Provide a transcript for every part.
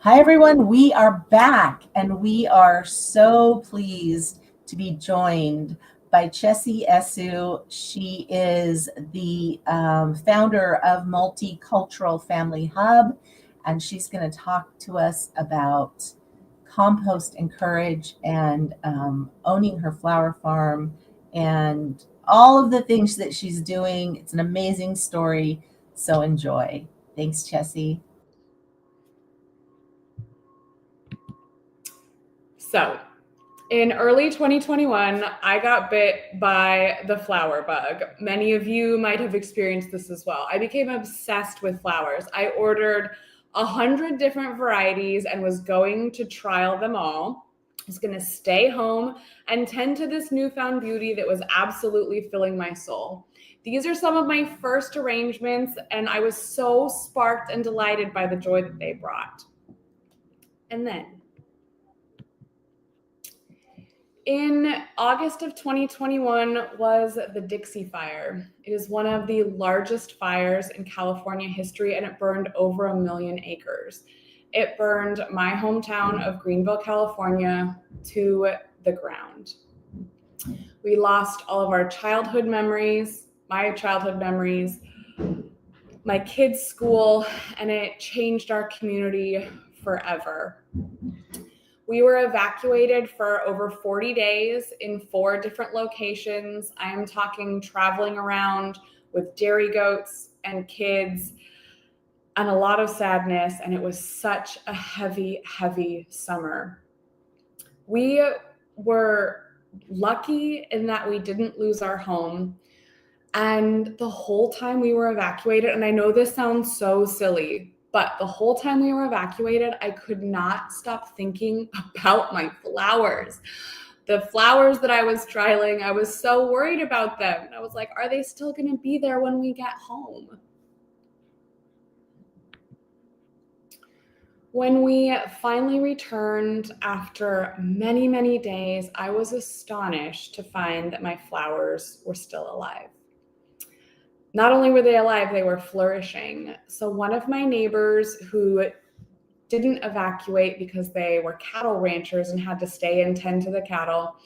Hi, everyone. We are back, and we are so pleased to be joined by Kjessie Essue. She is the founder of Multicultural Family Hub, and she's going to talk to us about compost and courage and owning her flower farm and all of the things that she's doing. It's an amazing story, so enjoy. Thanks, Kjessie. So, in early 2021, I got bit by the flower bug. Many of you might have experienced this as well. I became obsessed with flowers. I ordered 100 different varieties and was going to trial them all. I was going to stay home and tend to this newfound beauty that was absolutely filling my soul. These are some of my first arrangements, and I was so sparked and delighted by the joy that they brought. And then, in August of 2021 was the Dixie Fire. It is one of the largest fires in California history, and it burned over 1 million acres. It burned my hometown of Greenville, California to the ground. We lost all of our childhood memories, my childhood memories, my kids' school, and it changed our community forever. We were evacuated for over 40 days in 4 different locations. I am talking traveling around with dairy goats and kids and a lot of sadness, and it was such a heavy, heavy summer. We were lucky in that we didn't lose our home. And the whole time we were evacuated, and I know this sounds so silly, but the whole time we were evacuated, I could not stop thinking about my flowers. The flowers that I was trialing, I was so worried about them. And I was like, are they still going to be there when we get home? When we finally returned after many, many days, I was astonished to find that my flowers were still alive. Not only were they alive, they were flourishing. So one of my neighbors who didn't evacuate because they were cattle ranchers and had to stay and tend to the cattle,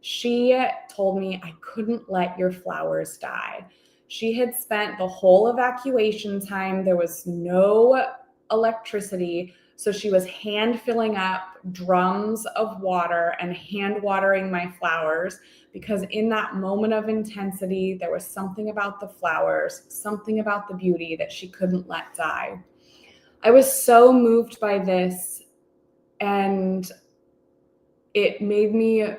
she told me I couldn't let your flowers die. She had spent the whole evacuation time, there was no electricity, so she was hand filling up drums of water and hand watering my flowers, because in that moment of intensity, there was something about the flowers, something about the beauty that she couldn't let die. I was so moved by this, and it made me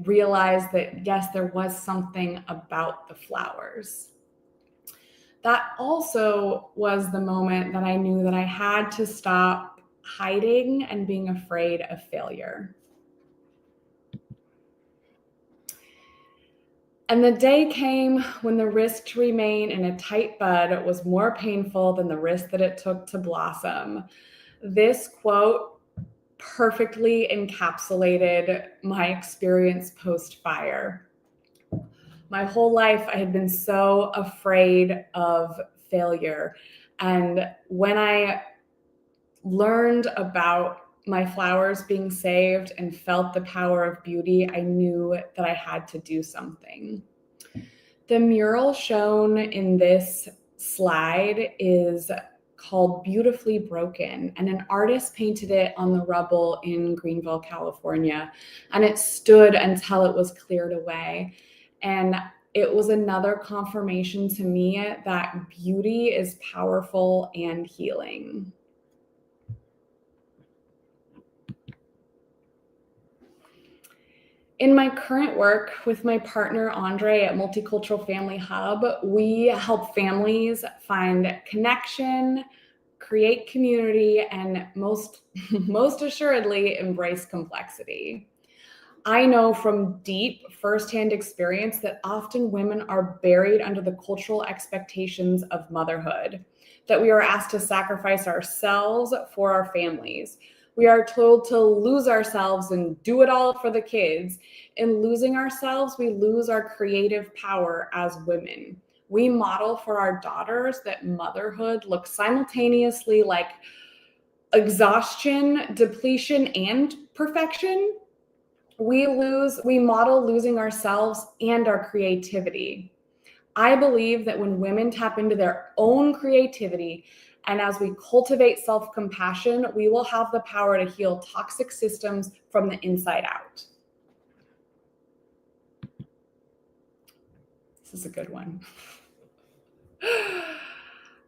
realize that, yes, there was something about the flowers. That also was the moment that I knew that I had to stop hiding and being afraid of failure. And the day came when the risk to remain in a tight bud was more painful than the risk that it took to blossom. This quote perfectly encapsulated my experience post-fire. My whole life, I had been so afraid of failure. And when I learned about my flowers being saved and felt the power of beauty, I knew that I had to do something. The mural shown in this slide is called Beautifully Broken, and an artist painted it on the rubble in Greenville, California, and it stood until it was cleared away. And it was another confirmation to me that beauty is powerful and healing. In my current work with my partner, Andre, at Multicultural Family Hub, we help families find connection, create community, and most assuredly, embrace complexity. I know from deep firsthand experience that often women are buried under the cultural expectations of motherhood, that we are asked to sacrifice ourselves for our families. We are told to lose ourselves and do it all for the kids. In losing ourselves, we lose our creative power as women. We model for our daughters that motherhood looks simultaneously like exhaustion, depletion, and perfection, we model losing ourselves and our creativity. I believe that when women tap into their own creativity and as we cultivate self-compassion, we will have the power to heal toxic systems from the inside out. This is a good one.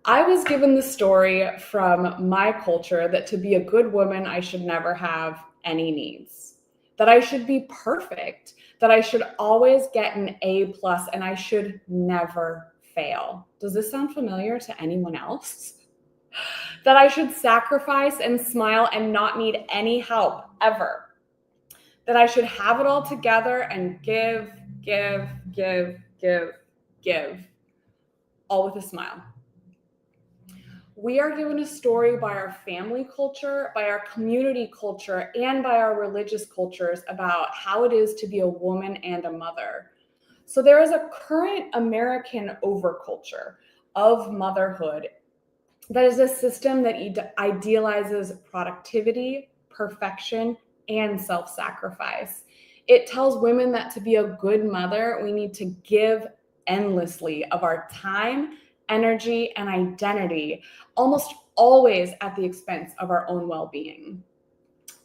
I was given the story from my culture that to be a good woman, I should never have any needs, that I should be perfect, that I should always get an A+, and I should never fail. Does this sound familiar to anyone else? That I should sacrifice and smile and not need any help ever. That I should have it all together and give, all with a smile. We are given a story by our family culture, by our community culture, and by our religious cultures about how it is to be a woman and a mother. So there is a current American overculture of motherhood that is a system that idealizes productivity, perfection, and self-sacrifice. It tells women that to be a good mother, we need to give endlessly of our time, energy, and identity, almost always at the expense of our own well-being.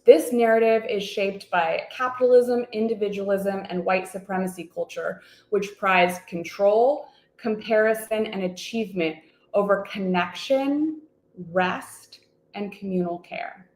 This narrative is shaped by capitalism, individualism, and white supremacy culture, which prides control, comparison, and achievement over connection, rest, and communal care.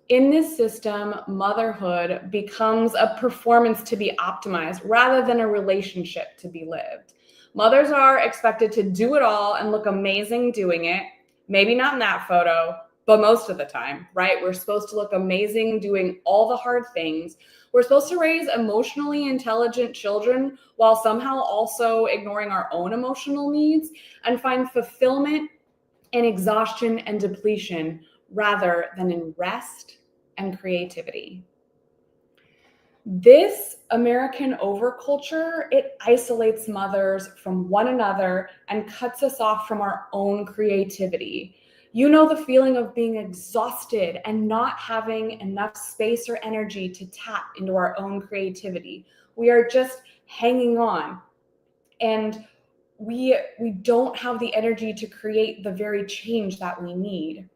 In this system, motherhood becomes a performance to be optimized rather than a relationship to be lived. Mothers are expected to do it all and look amazing doing it. Maybe not in that photo, but most of the time, right? We're supposed to look amazing doing all the hard things. We're supposed to raise emotionally intelligent children while somehow also ignoring our own emotional needs and find fulfillment in exhaustion and depletion rather than in rest and creativity. This American overculture, it isolates mothers from one another and cuts us off from our own creativity. You know the feeling of being exhausted and not having enough space or energy to tap into our own creativity. We are just hanging on, and we don't have the energy to create the very change that we need.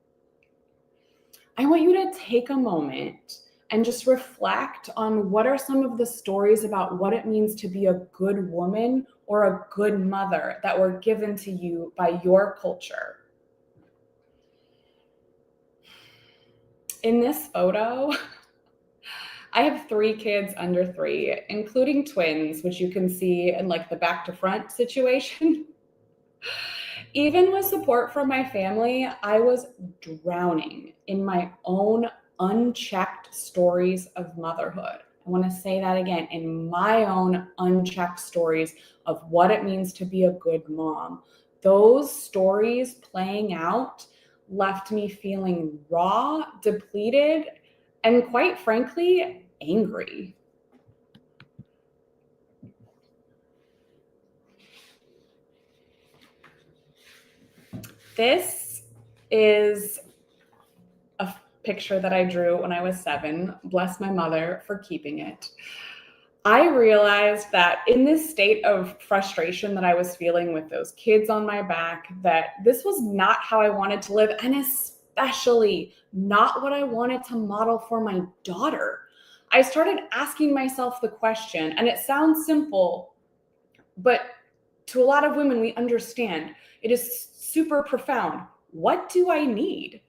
I want you to take a moment and just reflect on what are some of the stories about what it means to be a good woman or a good mother that were given to you by your culture. In this photo, I have 3 kids under 3, including twins, which you can see in like the back to front situation. Even with support from my family, I was drowning in my own unchecked stories of motherhood. I want to say that again, in my own unchecked stories of what it means to be a good mom. Those stories playing out left me feeling raw, depleted, and quite frankly, angry. This is a picture that I drew when I was 7. Bless my mother for keeping it. I realized that in this state of frustration that I was feeling with those kids on my back, that this was not how I wanted to live, and especially not what I wanted to model for my daughter. I started asking myself the question, and it sounds simple, but to a lot of women, we understand it is super profound. What do I need?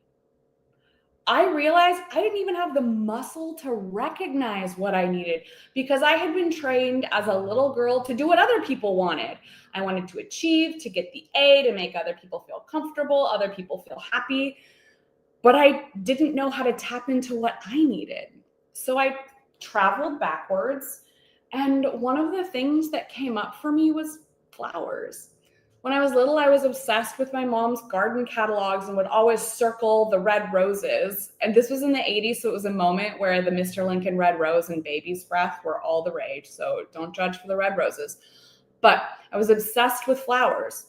I realized I didn't even have the muscle to recognize what I needed because I had been trained as a little girl to do what other people wanted. I wanted to achieve, to get the A, to make other people feel comfortable, other people feel happy, but I didn't know how to tap into what I needed. So I traveled backwards, and one of the things that came up for me was flowers. When I was little, I was obsessed with my mom's garden catalogs and would always circle the red roses. And this was in the 80s, so it was a moment where the Mr. Lincoln red rose and baby's breath were all the rage. So don't judge for the red roses. But I was obsessed with flowers.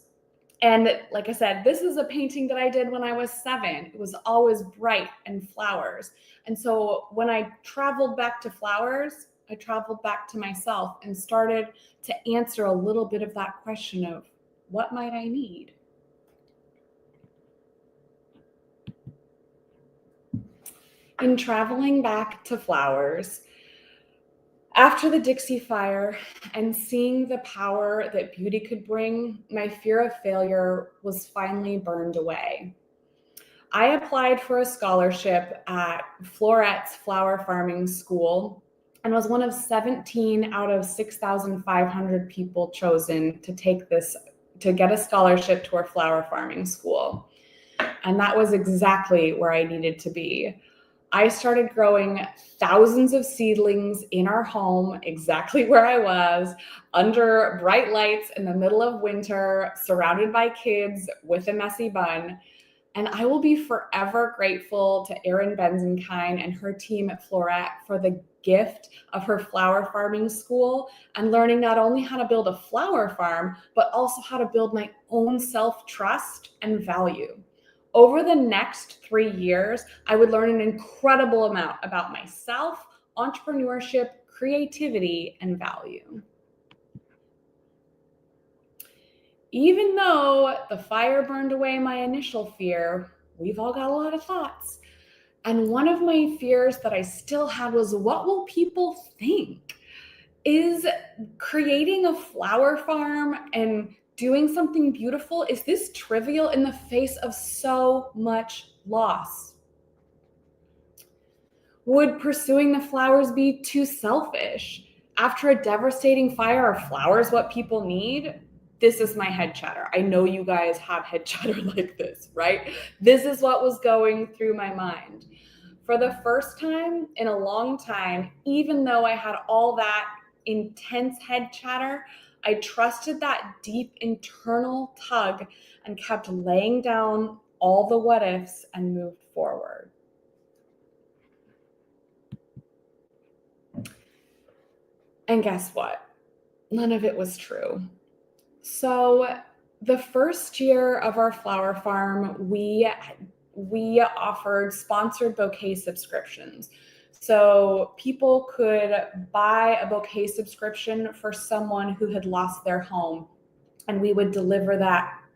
And like I said, this is a painting that I did when I was 7. It was always bright and flowers. And so when I traveled back to flowers, I traveled back to myself and started to answer a little bit of that question of what might I need? In traveling back to flowers, after the Dixie Fire and seeing the power that beauty could bring, my fear of failure was finally burned away. I applied for a scholarship at Florette's Flower Farming School and was one of 17 out of 6,500 people chosen to get a scholarship to our flower farming school. And that was exactly where I needed to be. I started growing thousands of seedlings in our home, exactly where I was, under bright lights in the middle of winter, surrounded by kids with a messy bun. And I will be forever grateful to Erin Benzenkine and her team at Florette for the gift of her flower farming school and learning not only how to build a flower farm, but also how to build my own self-trust and value. Over the next 3 years, I would learn an incredible amount about myself, entrepreneurship, creativity, and value. Even though the fire burned away my initial fear, we've all got a lot of thoughts. And one of my fears that I still had was, what will people think? Is creating a flower farm and doing something beautiful, is this trivial in the face of so much loss? Would pursuing the flowers be too selfish? After a devastating fire, are flowers what people need? This is my head chatter. I know you guys have head chatter like this, right? This is what was going through my mind. For the first time in a long time, even though I had all that intense head chatter, I trusted that deep internal tug and kept laying down all the what ifs and moved forward. And guess what? None of it was true. So the first year of our flower farm, we offered sponsored bouquet subscriptions. So people could buy a bouquet subscription for someone who had lost their home, and we would deliver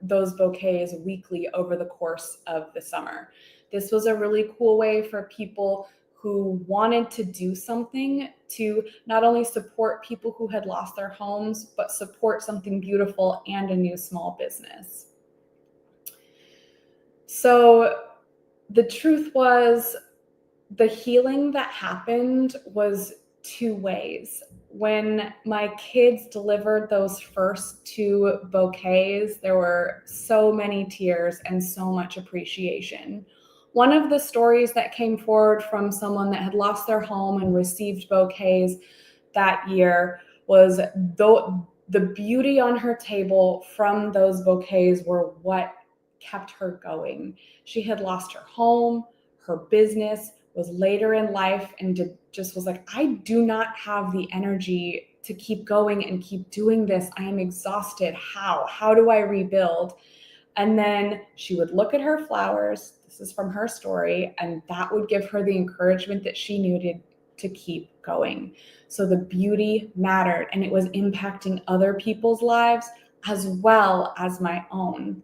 those bouquets weekly over the course of the summer. This was a really cool way for people who wanted to do something to not only support people who had lost their homes, but support something beautiful and a new small business. So the truth was, the healing that happened was 2 ways. When my kids delivered those first 2 bouquets, there were so many tears and so much appreciation. One of the stories that came forward from someone that had lost their home and received bouquets that year was the beauty on her table from those bouquets were what kept her going. She had lost her home, her business, was later in life, and just was like, I do not have the energy to keep going and keep doing this. I am exhausted. How do I rebuild? And then she would look at her flowers. This is from her story. And that would give her the encouragement that she needed to keep going. So the beauty mattered, and it was impacting other people's lives as well as my own.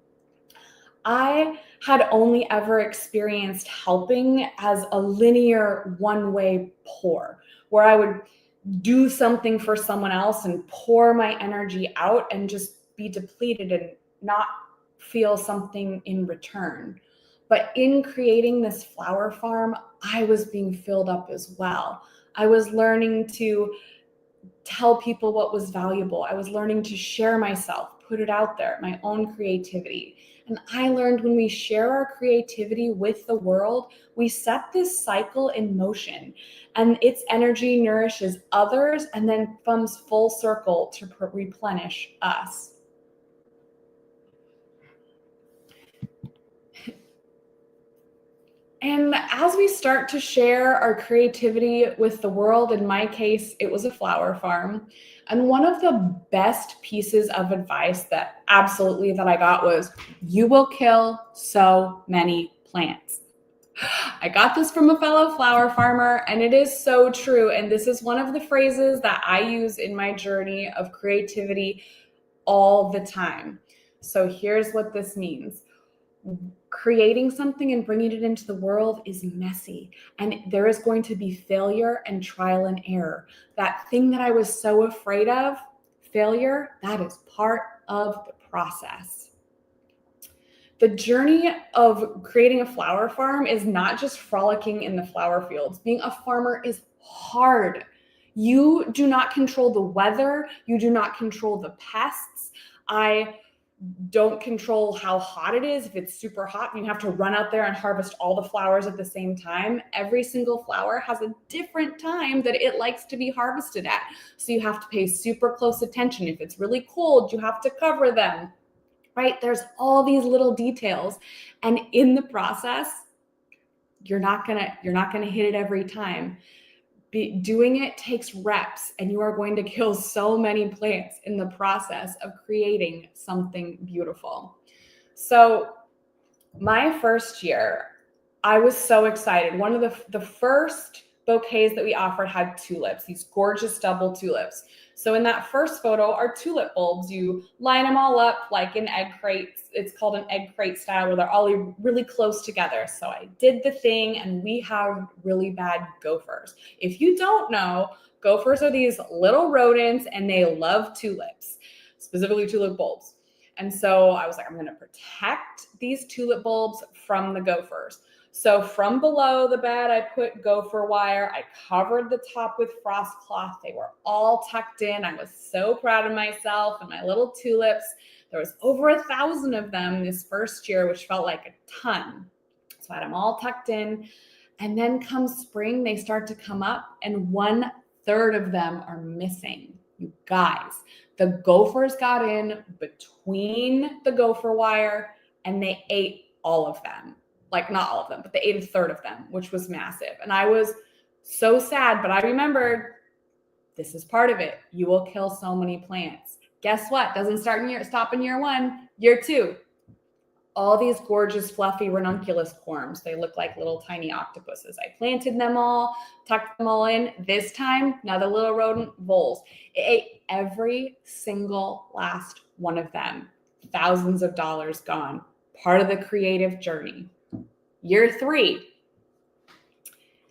I had only ever experienced helping as a linear one-way pour, where I would do something for someone else and pour my energy out and just be depleted and not feel something in return. But in creating this flower farm, I was being filled up as well. I was learning to tell people what was valuable. I was learning to share myself, put it out there, my own creativity. And I learned when we share our creativity with the world, we set this cycle in motion, and its energy nourishes others and then comes full circle to replenish us. And as we start to share our creativity with the world, in my case, it was a flower farm. And one of the best pieces of advice that absolutely that I got was, you will kill so many plants. I got this from a fellow flower farmer, and it is so true. And this is one of the phrases that I use in my journey of creativity all the time. So here's what this means. Creating something and bringing it into the world is messy, and there is going to be failure and trial and error. That thing that I was so afraid of, failure, that is part of the process. The journey of creating a flower farm is not just frolicking in the flower fields. Being a farmer is hard. You do not control the weather. You do not control the pests. I don't control how hot it is. If it's super hot, you have to run out there and harvest all the flowers at the same time. Every single flower has a different time that it likes to be harvested at. So you have to pay super close attention. If it's really cold, you have to cover them. Right? There's all these little details. And in the process, you're not gonna hit it every time. Doing it takes reps, and you are going to kill so many plants in the process of creating something beautiful. So my first year, I was so excited. One of the first bouquets that we offered had tulips, these gorgeous double tulips. So in that first photo are tulip bulbs. You line them all up like in egg crates. It's called an egg crate style, where they're all really close together. So I did the thing, and we have really bad gophers. If you don't know, gophers are these little rodents, and they love tulips, specifically tulip bulbs. And so I was like, I'm going to protect these tulip bulbs from the gophers. So from below the bed, I put gopher wire. I covered the top with frost cloth. They were all tucked in. I was so proud of myself and my little tulips. There was over 1,000 of them this first year, which felt like a ton. So I had them all tucked in. And then come spring, they start to come up, and 1/3 of them are missing. You guys, the gophers got in between the gopher wire, and they ate all of them. Like, not all of them, but they ate 1/3 of them, which was massive. And I was so sad, but I remembered, this is part of it. You will kill so many plants. Guess what? Doesn't stop in year 1, year 2. All these gorgeous, fluffy ranunculus corms. They look like little tiny octopuses. I planted them all, tucked them all in. This time, another little rodent, voles. It ate every single last one of them. Thousands of dollars gone. Part of the creative journey. Year 3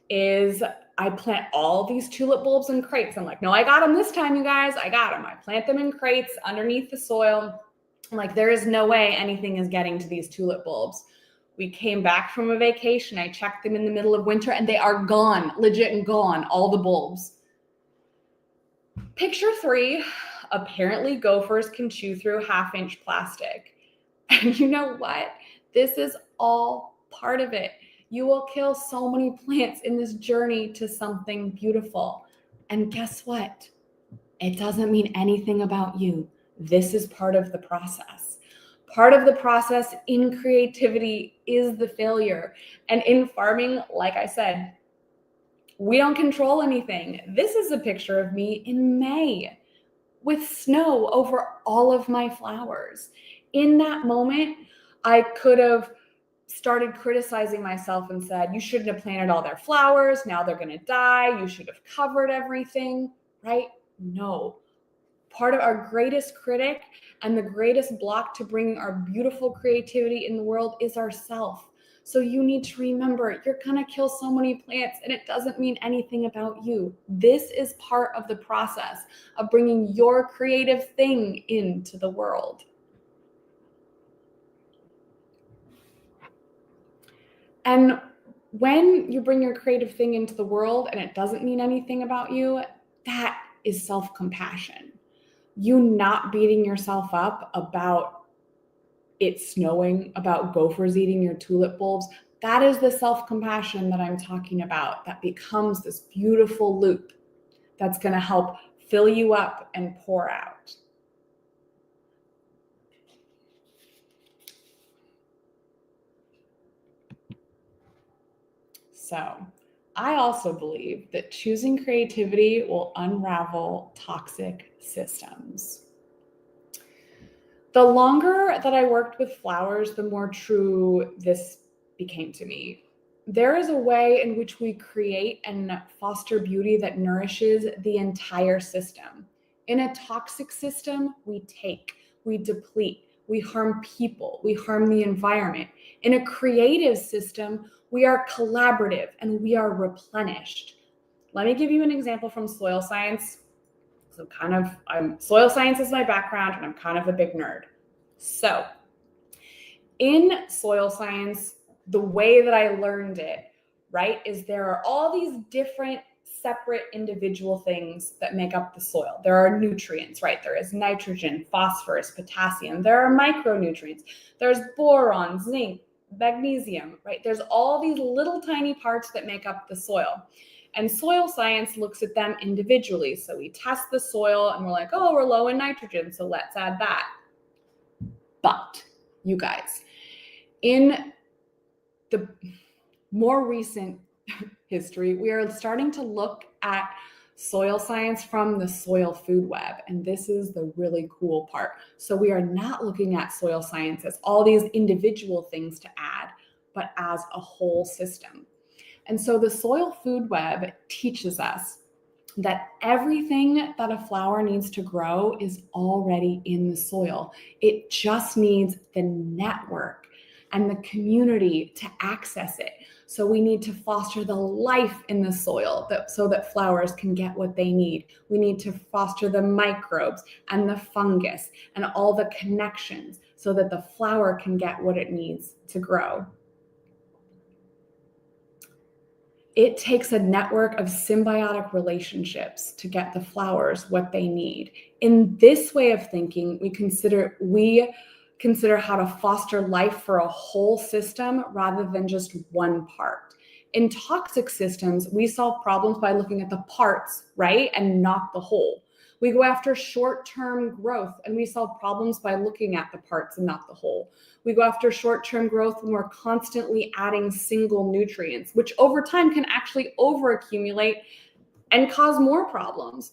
is I plant all these tulip bulbs in crates. I'm like, no, I got them this time, you guys. I got them. I plant them in crates underneath the soil. I'm like, there is no way anything is getting to these tulip bulbs. We came back from a vacation. I checked them in the middle of winter, and they are gone, legit and gone, all the bulbs. Picture 3, apparently gophers can chew through 1/2-inch plastic. And you know what? This is all part of it. You will kill so many plants in this journey to something beautiful. And guess what? It doesn't mean anything about you. This is part of the process. Part of the process in creativity is the failure. And in farming, like I said, we don't control anything. This is a picture of me in May with snow over all of my flowers. In that moment, I could have started criticizing myself and said, you shouldn't have planted all their flowers. Now they're going to die. You should have covered everything, right? No. Part of our greatest critic and the greatest block to bringing our beautiful creativity in the world is ourself. So you need to remember, you're going to kill so many plants, and it doesn't mean anything about you. This is part of the process of bringing your creative thing into the world. And when you bring your creative thing into the world and it doesn't mean anything about you, that is self-compassion. You not beating yourself up about it snowing, about gophers eating your tulip bulbs. That is the self-compassion that I'm talking about, that becomes this beautiful loop that's going to help fill you up and pour out. So I also believe that choosing creativity will unravel toxic systems. The longer that I worked with flowers, the more true this became to me. There is a way in which we create and foster beauty that nourishes the entire system. In a toxic system, we take, we deplete, we harm people, we harm the environment. In a creative system, we are collaborative and we are replenished. Let me give you an example from soil science. So soil science is my background and I'm kind of a big nerd. So in soil science, the way that I learned it, right, is there are all these different separate individual things that make up the soil. There are nutrients, right? There is nitrogen, phosphorus, potassium. There are micronutrients. There's boron, zinc, magnesium, right? There's all these little tiny parts that make up the soil. And soil science looks at them individually. So we test the soil and we're like, oh, we're low in nitrogen, so let's add that. But you guys, in the more recent history, we are starting to look at soil science from the soil food web. And this is the really cool part. So we are not looking at soil science as all these individual things to add, but as a whole system. And so the soil food web teaches us that everything that a flower needs to grow is already in the soil. It just needs the network and the community to access it. So we need to foster the life in the soil so that flowers can get what they need. We need to foster the microbes and the fungus and all the connections so that the flower can get what it needs to grow. It takes a network of symbiotic relationships to get the flowers what they need. In this way of thinking, we consider how to foster life for a whole system rather than just one part. In toxic systems, we solve problems by looking at the parts, right, and not the whole. We go after short-term growth and we solve problems by looking at the parts and not the whole. We go after short-term growth when we're constantly adding single nutrients, which over time can actually overaccumulate and cause more problems.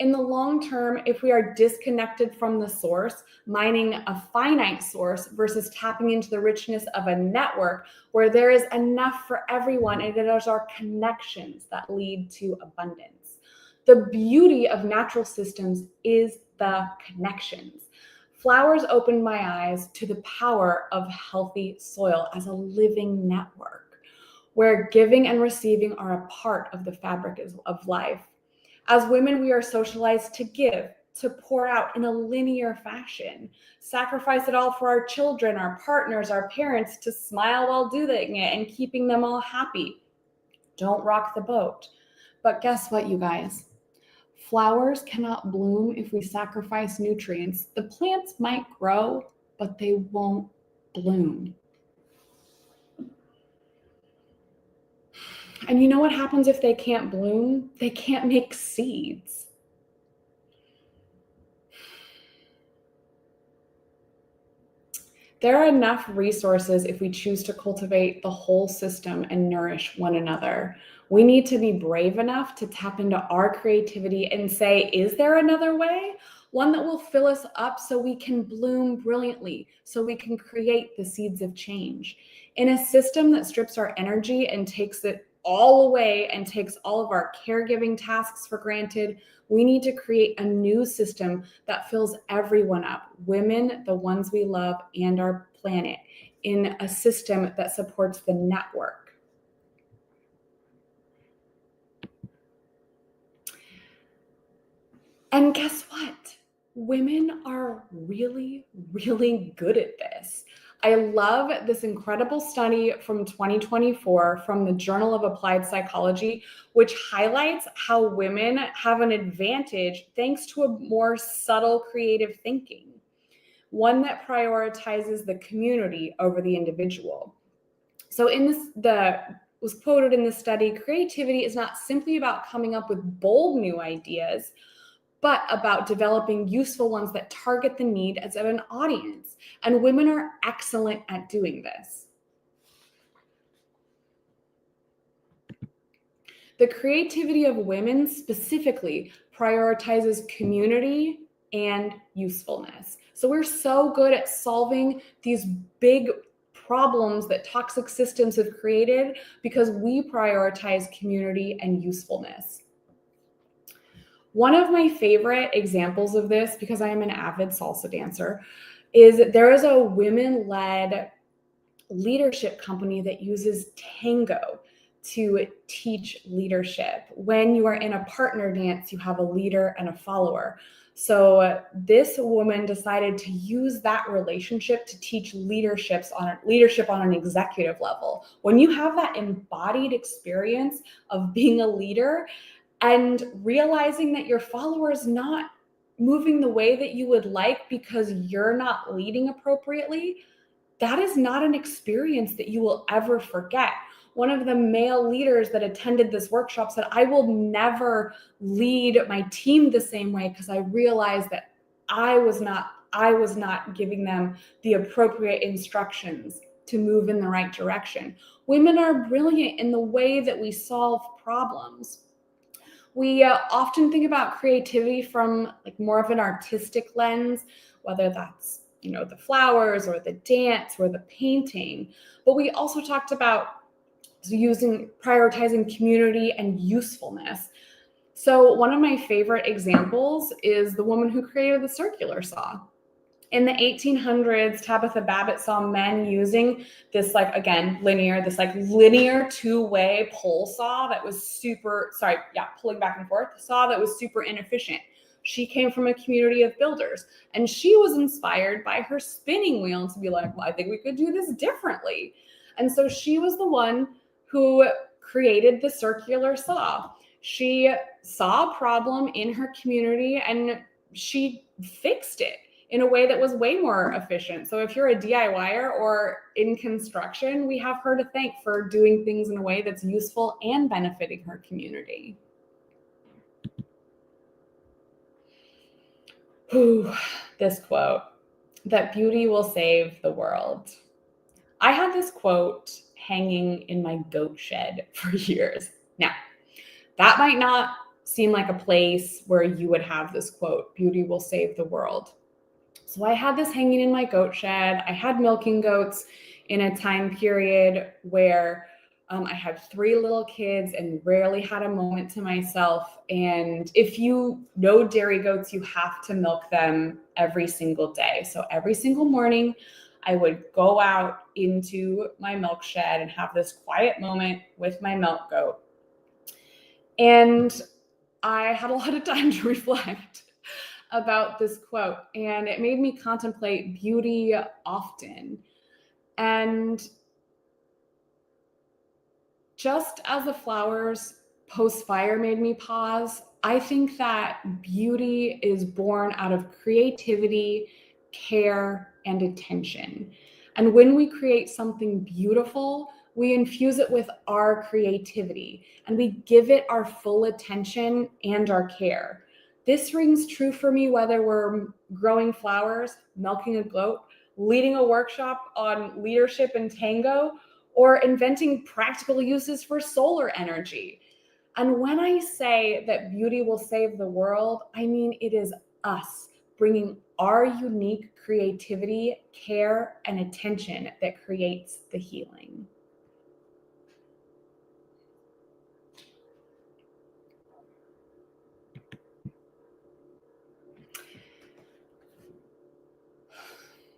In the long term, if we are disconnected from the source, mining a finite source versus tapping into the richness of a network where there is enough for everyone, and it is our connections that lead to abundance. The beauty of natural systems is the connections. Flowers opened my eyes to the power of healthy soil as a living network, where giving and receiving are a part of the fabric of life. As women, we are socialized to give, to pour out in a linear fashion, sacrifice it all for our children, our partners, our parents, to smile while doing it and keeping them all happy. Don't rock the boat. But guess what, you guys? Flowers cannot bloom if we sacrifice nutrients. The plants might grow, but they won't bloom. And you know what happens if they can't bloom? They can't make seeds. There are enough resources if we choose to cultivate the whole system and nourish one another. We need to be brave enough to tap into our creativity and say, is there another way? One that will fill us up so we can bloom brilliantly, so we can create the seeds of change. In a system that strips our energy and takes it all away and takes all of our caregiving tasks for granted, we need to create a new system that fills everyone up, women, the ones we love, and our planet, in a system that supports the network. And guess what? Women are really, really good at this. I love this incredible study from 2024 from the Journal of Applied Psychology, which highlights how women have an advantage thanks to a more subtle creative thinking, one that prioritizes the community over the individual. So was quoted in this study, creativity is not simply about coming up with bold new ideas, but about developing useful ones that target the needs of an audience. And women are excellent at doing this. The creativity of women specifically prioritizes community and usefulness. So we're so good at solving these big problems that toxic systems have created because we prioritize community and usefulness. One of my favorite examples of this, because I am an avid salsa dancer, is there is a women-led leadership company that uses tango to teach leadership. When you are in a partner dance, you have a leader and a follower. So this woman decided to use that relationship to teach leadership on an executive level. When you have that embodied experience of being a leader and realizing that your followers not moving the way that you would like because you're not leading appropriately, that is not an experience that you will ever forget. One of the male leaders that attended this workshop said, I will never lead my team the same way because I realized that I was not giving them the appropriate instructions to move in the right direction. Women are brilliant in the way that we solve problems. We often think about creativity from like more of an artistic lens, whether that's the flowers or the dance or the painting. But we also talked about prioritizing community and usefulness. So one of my favorite examples is the woman who created the circular saw. In the 1800s, Tabitha Babbitt saw men using this linear two-way pole saw that was pulling back and forth, saw that was super inefficient. She came from a community of builders, and she was inspired by her spinning wheel to be like, well, I think we could do this differently. And so she was the one who created the circular saw. She saw a problem in her community and she fixed it in a way that was way more efficient. So if you're a DIYer or in construction, we have her to thank for doing things in a way that's useful and benefiting her community. This quote, that beauty will save the world. I had this quote hanging in my goat shed for years. Now, that might not seem like a place where you would have this quote, beauty will save the world. So I had this hanging in my goat shed. I had milking goats in a time period where I had 3 little kids and rarely had a moment to myself. And if you know dairy goats, you have to milk them every single day. So every single morning, I would go out into my milk shed and have this quiet moment with my milk goat. And I had a lot of time to reflect about this quote, and it made me contemplate beauty often. And just as the flowers post-fire made me pause, I think that beauty is born out of creativity, care, and attention. And when we create something beautiful, we infuse it with our creativity and we give it our full attention and our care. This rings true for me whether we're growing flowers, milking a goat, leading a workshop on leadership and tango, or inventing practical uses for solar energy. And when I say that beauty will save the world, I mean it is us bringing our unique creativity, care, and attention that creates the healing.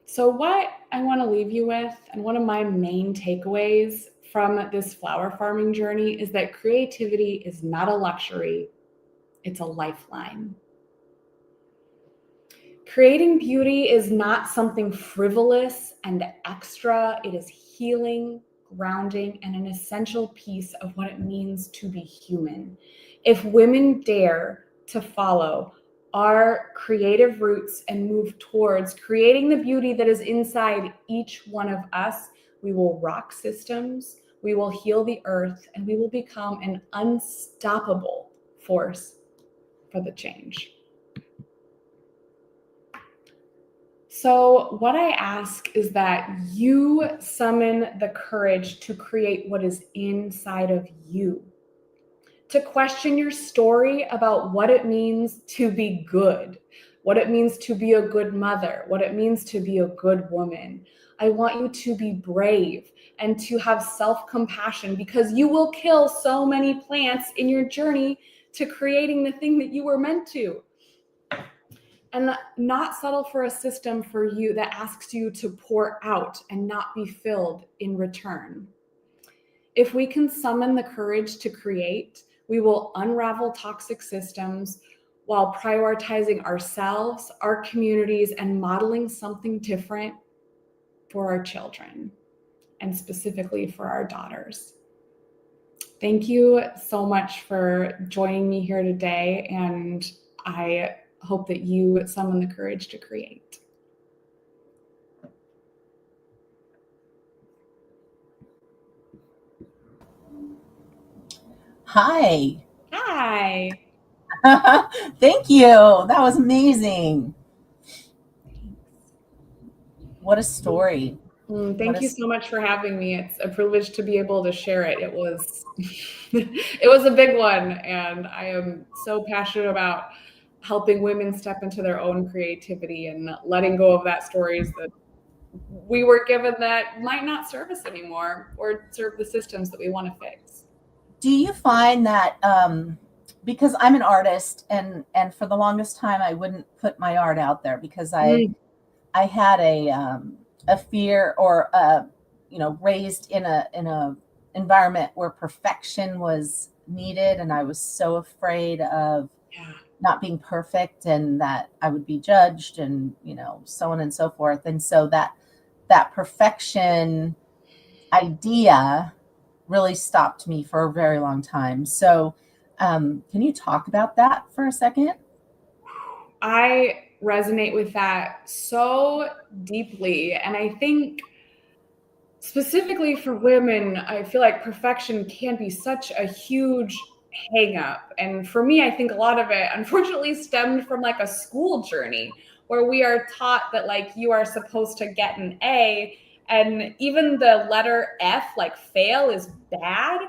So what I want to leave you with, and one of my main takeaways from this flower farming journey, is that creativity is not a luxury, it's a lifeline. Creating beauty is not something frivolous and extra. It is healing, grounding, and an essential piece of what it means to be human. If women dare to follow our creative roots and move towards creating the beauty that is inside each one of us, we will rock systems, we will heal the earth, and we will become an unstoppable force for the change. So what I ask is that you summon the courage to create what is inside of you, to question your story about what it means to be good, what it means to be a good mother, what it means to be a good woman. I want you to be brave and to have self-compassion, because you will kill so many plants in your journey to creating the thing that you were meant to. And not settle for a system for you that asks you to pour out and not be filled in return. If we can summon the courage to create, we will unravel toxic systems while prioritizing ourselves, our communities, and modeling something different for our children, and specifically for our daughters. Thank you so much for joining me here today, and I hope that you summon the courage to create. Hi. Hi. Thank you. That was amazing. What a story. Thank you so much for having me. It's a privilege to be able to share it. It was it was a big one, and I am so passionate about helping women step into their own creativity and letting go of that stories that we were given that might not serve us anymore or serve the systems that we want to fix. Do you find that because I'm an artist, and for the longest time I wouldn't put my art out there because I had a fear, or raised in a environment where perfection was needed, and I was so afraid of not being perfect and that I would be judged, and so on and so forth. And so that perfection idea really stopped me for a very long time. So can you talk about that for a second? I resonate with that so deeply. And I think specifically for women, I feel like perfection can be such a huge hang up. And for me, I think a lot of it unfortunately stemmed from like a school journey where we are taught that like you are supposed to get an A, and even the letter F, like fail, is bad.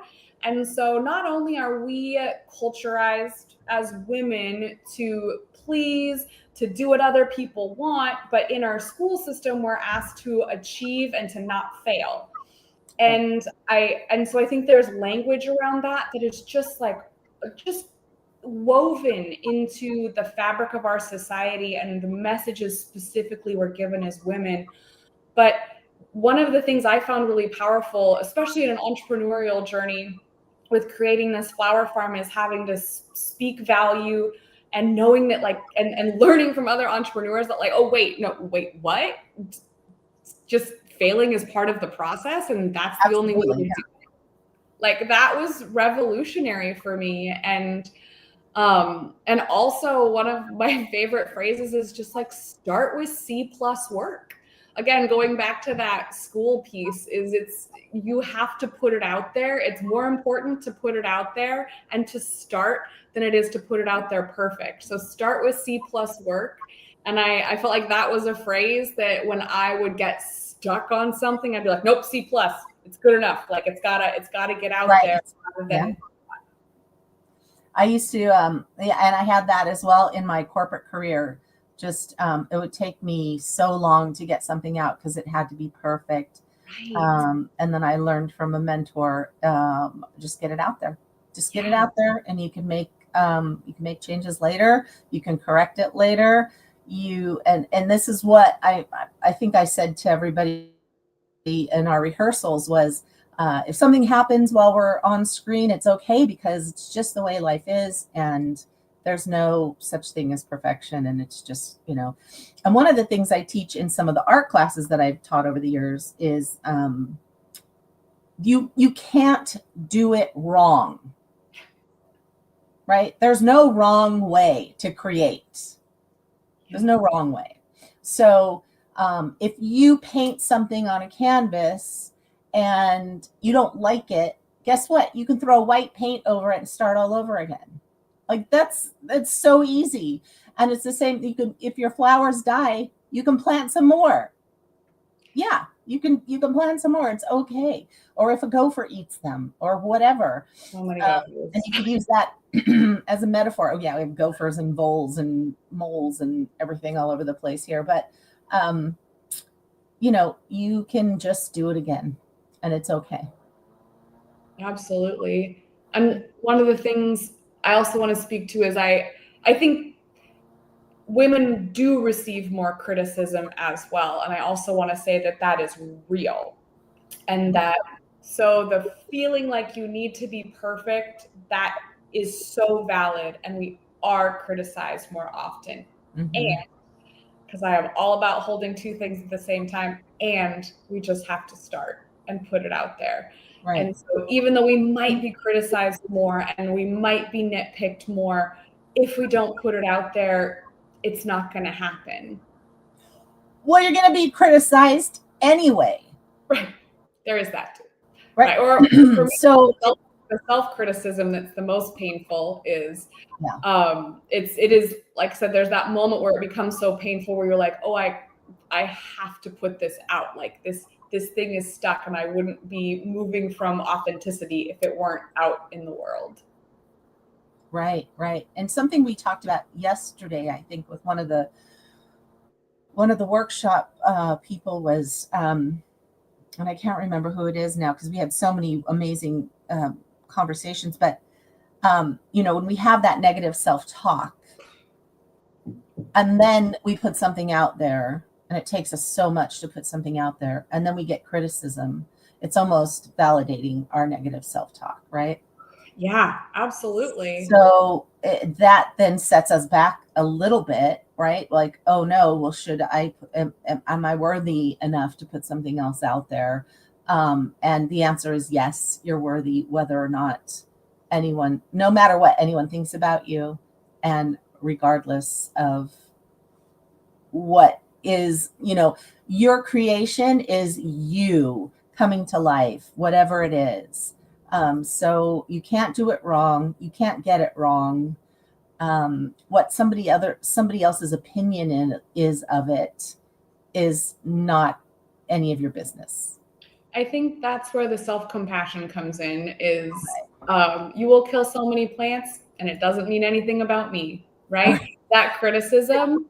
And so not only are we culturized as women to please, to do what other people want, but in our school system, we're asked to achieve and to not fail. And so I think there's language around that is just woven into the fabric of our society, and the messages specifically we're given as women. But one of the things I found really powerful, especially in an entrepreneurial journey with creating this flower farm, is having to speak value and knowing that and learning from other entrepreneurs that what? Just failing is part of the process, and that's the only way to do it. Like, that was revolutionary for me. And also one of my favorite phrases is just like, start with C+ work. Again, going back to that school piece, you have to put it out there. It's more important to put it out there and to start than it is to put it out there perfect. So start with C+ work. And I felt like that was a phrase that when I would get stuck on something, I'd be like, nope, C+, it's good enough. Like, it's gotta get out there. Rather than I used to, and I had that as well in my corporate career. Just it would take me so long to get something out because it had to be perfect. Right. And then I learned from a mentor, just get it out there. Just get it out there, and you can make changes later. You can correct it later. And this is what I think I said to everybody in our rehearsals was, if something happens while we're on screen, it's okay, because it's just the way life is, and there's no such thing as perfection. And it's just, and one of the things I teach in some of the art classes that I've taught over the years is you can't do it wrong, right? There's no wrong way to create. There's no wrong way. So if you paint something on a canvas and you don't like it, guess what? You can throw white paint over it and start all over again. Like, that's so easy. And it's the same. You can, if your flowers die, you can plant some more. Yeah, You can plan some more. It's okay. Or if a gopher eats them or whatever. So many And gophers. you could use that as a metaphor. Oh yeah, we have gophers and voles and moles and everything all over the place here. But you can just do it again and it's okay. Absolutely. And one of the things I also want to speak to is I think women do receive more criticism as well. And I also want to say that that is real. And that, so the feeling like you need to be perfect, that is so valid. And we are criticized more often. Mm-hmm. And because I am all about holding two things at the same time, and we just have to start and put it out there. Right. And so even though we might be criticized more and we might be nitpicked more, if we don't put it out there, it's not going to happen. Well, you're going to be criticized anyway. Right. There is that too. Right. Or for me, so the self-criticism that's the most painful is, yeah. It is, like I said, there's that moment where it becomes so painful where you're like, oh, I have to put this out. Like this thing is stuck and I wouldn't be moving from authenticity if it weren't out in the world. Right. And something we talked about yesterday, I think, with one of the workshop people was, and I can't remember who it is now because we had so many amazing conversations, but when we have that negative self-talk and then we put something out there, and it takes us so much to put something out there, and then we get criticism, it's almost validating our negative self-talk, right? Yeah, absolutely. So that then sets us back a little bit, right? Like, oh no, well, am I worthy enough to put something else out there? And the answer is yes, you're worthy, whether or not no matter what anyone thinks about you, and regardless of what is, your creation is you coming to life, whatever it is. So you can't do it wrong. You can't get it wrong. What somebody else's opinion is of it is not any of your business. I think that's where the self-compassion comes in is, you will kill so many plants and it doesn't mean anything about me, right? That criticism,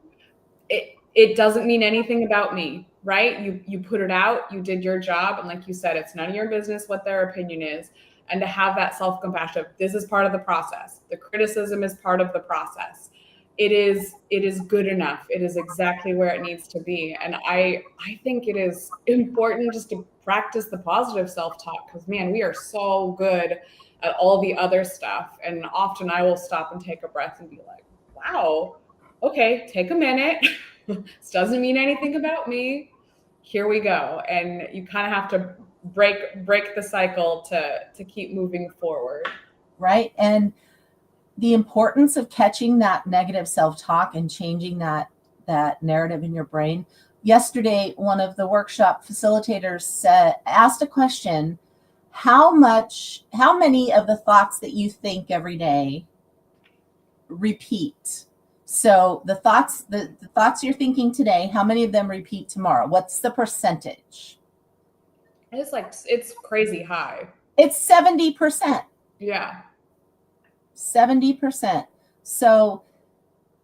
it doesn't mean anything about me, right? You put it out, you did your job. And like you said, it's none of your business what their opinion is. And to have that self-compassion, this is part of the process. The criticism is part of the process. It is good enough. It is exactly where it needs to be. And I think it is important just to practice the positive self-talk because, man, we are so good at all the other stuff. And often I will stop and take a breath and be like, wow, okay, take a minute. This doesn't mean anything about me. Here we go. And you kind of have to break the cycle to keep moving forward. Right. And the importance of catching that negative self-talk and changing that narrative in your brain. Yesterday, one of the workshop facilitators asked a question: how many of the thoughts that you think every day repeat? So the thoughts you're thinking today, how many of them repeat tomorrow? What's the percentage? It's crazy high. It's 70%. Yeah. 70%. So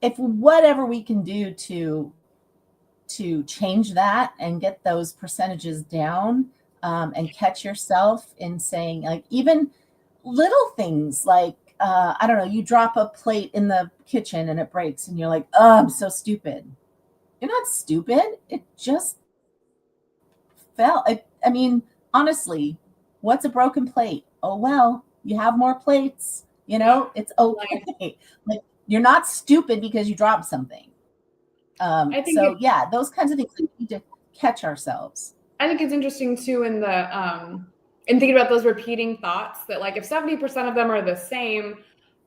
if whatever we can do to change that and get those percentages down, and catch yourself in saying, like, even little things like, I don't know, you drop a plate in the kitchen and it breaks and you're like, oh, I'm so stupid. You're not stupid. It just fell. I mean, honestly, what's a broken plate? Oh, well, you have more plates. It's okay. Like, you're not stupid because you dropped something. Those kinds of things, we need to catch ourselves. I think it's interesting too in thinking about those repeating thoughts that, like, if 70% of them are the same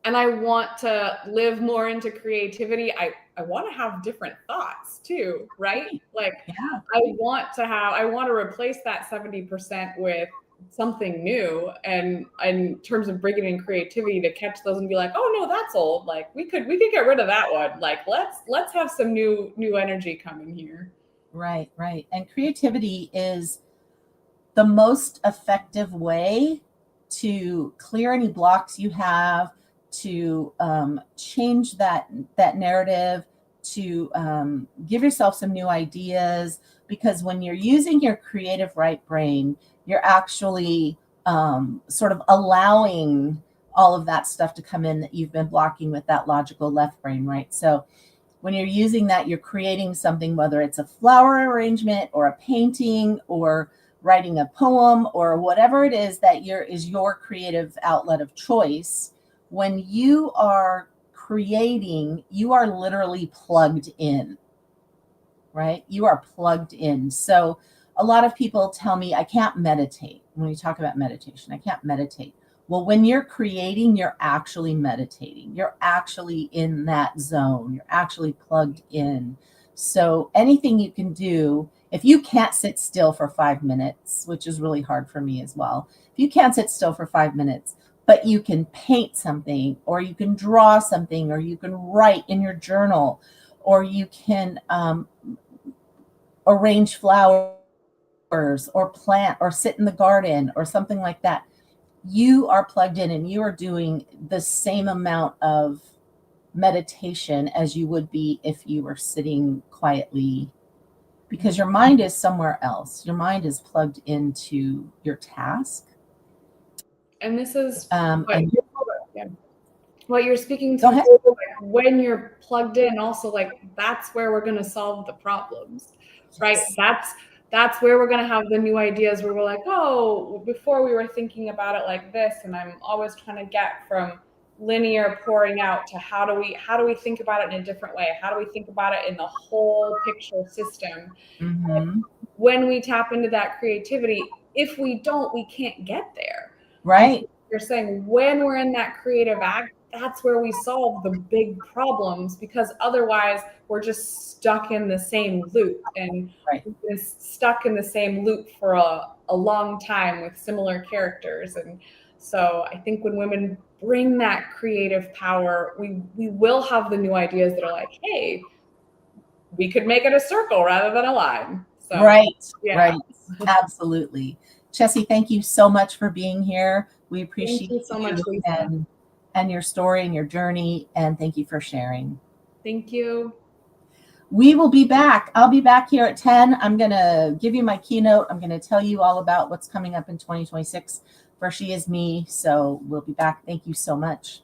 and I want to live more into creativity, I want to have different thoughts too, right? Like, yeah. I want to replace that 70% with something new, and in terms of bringing in creativity, to catch those and be like, oh no, that's old. Like, we could get rid of that one. Like, let's have some new energy come in here. Right, right. And creativity is the most effective way to clear any blocks you have, to change that narrative, to give yourself some new ideas. Because when you're using your creative right brain, you're actually sort of allowing all of that stuff to come in that you've been blocking with that logical left brain, right? So when you're using that, you're creating something, whether it's a flower arrangement or a painting or writing a poem or whatever it is that is your creative outlet of choice. When you are creating, you are literally plugged in, right? You are plugged in. So a lot of people tell me I can't meditate. When we talk about meditation, I can't meditate. Well, when you're creating, you're actually meditating. You're actually in that zone. You're actually plugged in. So anything you can do, if you can't sit still for 5 minutes, which is really hard for me as well, if you can't sit still for 5 minutes, but you can paint something, or you can draw something, or you can write in your journal, or you can arrange flowers or plant or sit in the garden or something like that, you are plugged in and you are doing the same amount of meditation as you would be if you were sitting quietly, because your mind is somewhere else. Your mind is plugged into your task. And this is And what you're speaking go to, ahead. like, when you're plugged in, also, like, that's where we're going to solve the problems, right? That's where we're going to have the new ideas where we're like, oh, before we were thinking about it like this, and I'm always trying to get from linear pouring out to how do we think about it in a different way? How do we think about it in the whole picture system? Mm-hmm. When we tap into that creativity, if we don't, we can't get there. Right. You're saying when we're in that creative act, that's where we solve the big problems, because otherwise we're just stuck in the same loop, and Right. we've been stuck in the same loop for a long time with similar characters. And so I think when women bring that creative power, we will have the new ideas that are like, hey, we could make it a circle rather than a line. So Right. yeah. Right. Absolutely. Kjessie, thank you so much for being here. We appreciate Thank you so much, Lisa. and your story and your journey, and thank you for sharing. Thank you. We will be back. I'll be back here at 10. I'm going to give you my keynote. I'm going to tell you all about what's coming up in 2026 for She Is Me. So we'll be back. Thank you so much.